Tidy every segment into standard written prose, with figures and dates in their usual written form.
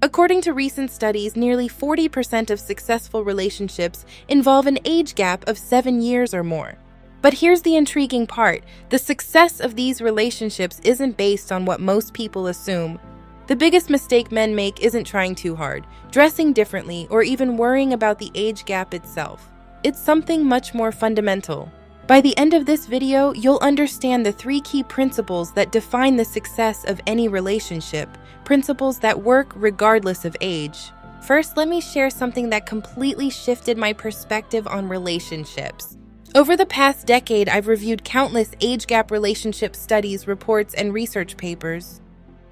According to recent studies, nearly 40% of successful relationships involve an age gap of 7 years or more. But here's the intriguing part. The success of these relationships isn't based on what most people assume. The biggest mistake men make isn't trying too hard, dressing differently, or even worrying about the age gap itself. It's something much more fundamental. By the end of this video, you'll understand the 3 key principles that define the success of any relationship, principles that work regardless of age. First, let me share something that completely shifted my perspective on relationships. Over the past decade, I've reviewed countless age gap relationship studies, reports, and research papers.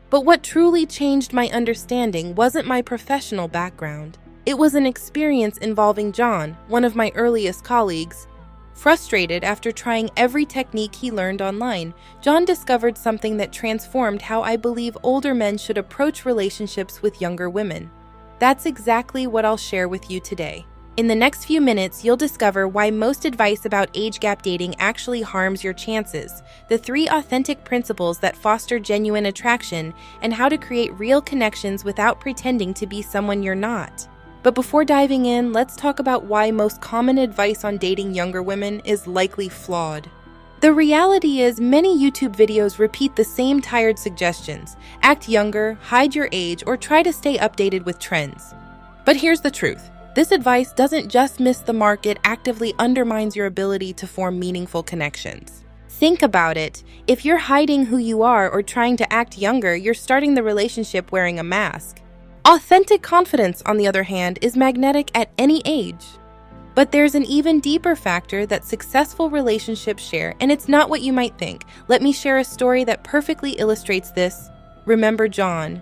But what truly changed my understanding wasn't my professional background. It was an experience involving John, one of my earliest colleagues. Frustrated after trying every technique he learned online, John discovered something that transformed how I believe older men should approach relationships with younger women. That's exactly what I'll share with you today. In the next few minutes, you'll discover why most advice about age gap dating actually harms your chances, the 3 authentic principles that foster genuine attraction, and how to create real connections without pretending to be someone you're not. But before diving in, let's talk about why most common advice on dating younger women is likely flawed. The reality is, many YouTube videos repeat the same tired suggestions: act younger, hide your age, or try to stay updated with trends. But here's the truth. This advice doesn't just miss the mark, it actively undermines your ability to form meaningful connections. Think about it. If you're hiding who you are or trying to act younger, you're starting the relationship wearing a mask. Authentic confidence, on the other hand, is magnetic at any age. But there's an even deeper factor that successful relationships share, and it's not what you might think. Let me share a story that perfectly illustrates this. Remember John.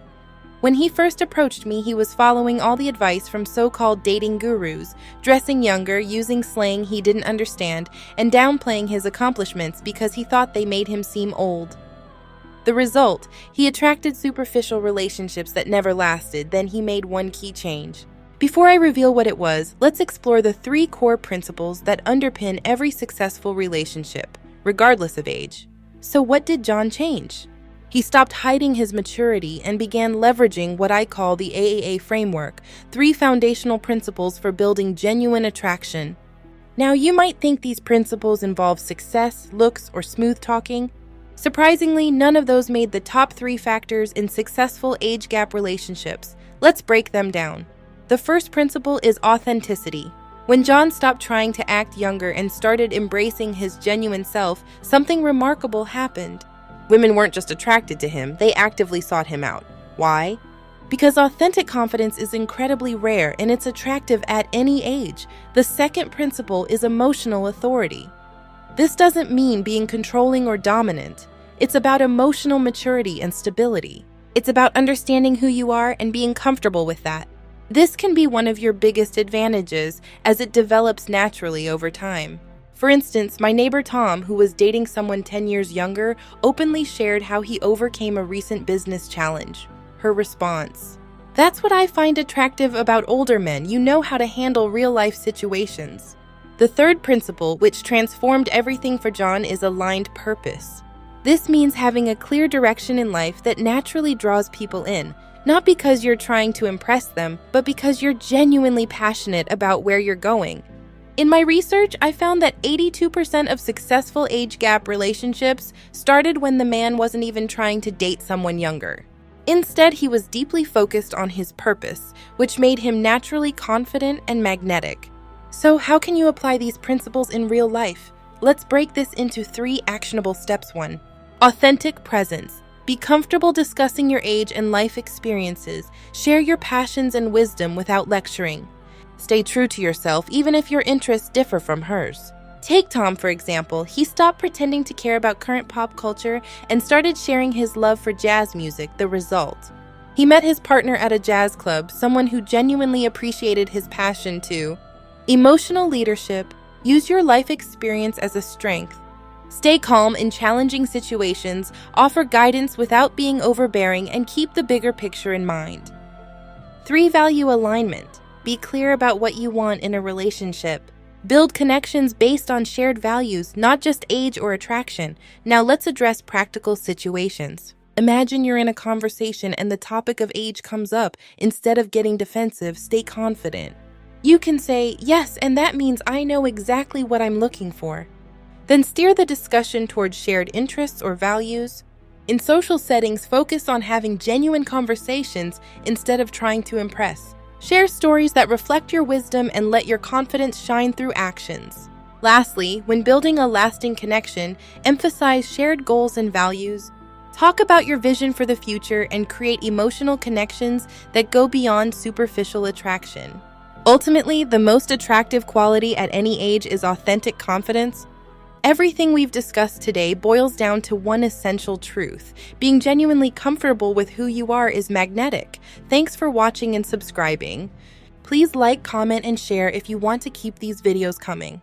When he first approached me, he was following all the advice from so-called dating gurus, dressing younger, using slang he didn't understand, and downplaying his accomplishments because he thought they made him seem old. The result, he attracted superficial relationships that never lasted. Then he made one key change. Before I reveal what it was, let's explore the 3 core principles that underpin every successful relationship, regardless of age. So what did John change? He stopped hiding his maturity and began leveraging what I call the AAA framework, 3 foundational principles for building genuine attraction. Now, you might think these principles involve success, looks, or smooth talking. Surprisingly, none of those made the top 3 factors in successful age gap relationships. Let's break them down. The first principle is authenticity. When John stopped trying to act younger and started embracing his genuine self, something remarkable happened. Women weren't just attracted to him, they actively sought him out. Why? Because authentic confidence is incredibly rare and it's attractive at any age. The second principle is emotional authority. This doesn't mean being controlling or dominant. It's about emotional maturity and stability. It's about understanding who you are and being comfortable with that. This can be one of your biggest advantages as it develops naturally over time. For instance, my neighbor Tom, who was dating someone 10 years younger, openly shared how he overcame a recent business challenge. Her response: "That's what I find attractive about older men. You know how to handle real-life situations." The third principle, which transformed everything for John, is aligned purpose. This means having a clear direction in life that naturally draws people in, not because you're trying to impress them, but because you're genuinely passionate about where you're going. In my research, I found that 82% of successful age gap relationships started when the man wasn't even trying to date someone younger. Instead, he was deeply focused on his purpose, which made him naturally confident and magnetic. So how can you apply these principles in real life? Let's break this into 3 actionable steps. 1. Authentic presence. Be comfortable discussing your age and life experiences. Share your passions and wisdom without lecturing. Stay true to yourself, even if your interests differ from hers. Take Tom, for example. He stopped pretending to care about current pop culture and started sharing his love for jazz music. The result: he met his partner at a jazz club, someone who genuinely appreciated his passion too. Emotional leadership. Use your life experience as a strength. Stay calm in challenging situations, offer guidance without being overbearing, and keep the bigger picture in mind. 3. Value alignment. Be clear about what you want in a relationship. Build connections based on shared values, not just age or attraction. Now let's address practical situations. Imagine you're in a conversation and the topic of age comes up. Instead of getting defensive, stay confident. You can say, "Yes, and that means I know exactly what I'm looking for." Then steer the discussion towards shared interests or values. In social settings, focus on having genuine conversations instead of trying to impress. Share stories that reflect your wisdom and let your confidence shine through actions. Lastly, when building a lasting connection, emphasize shared goals and values. Talk about your vision for the future and create emotional connections that go beyond superficial attraction. Ultimately, the most attractive quality at any age is authentic confidence. Everything we've discussed today boils down to one essential truth. Being genuinely comfortable with who you are is magnetic. Thanks for watching and subscribing. Please like, comment, and share if you want to keep these videos coming.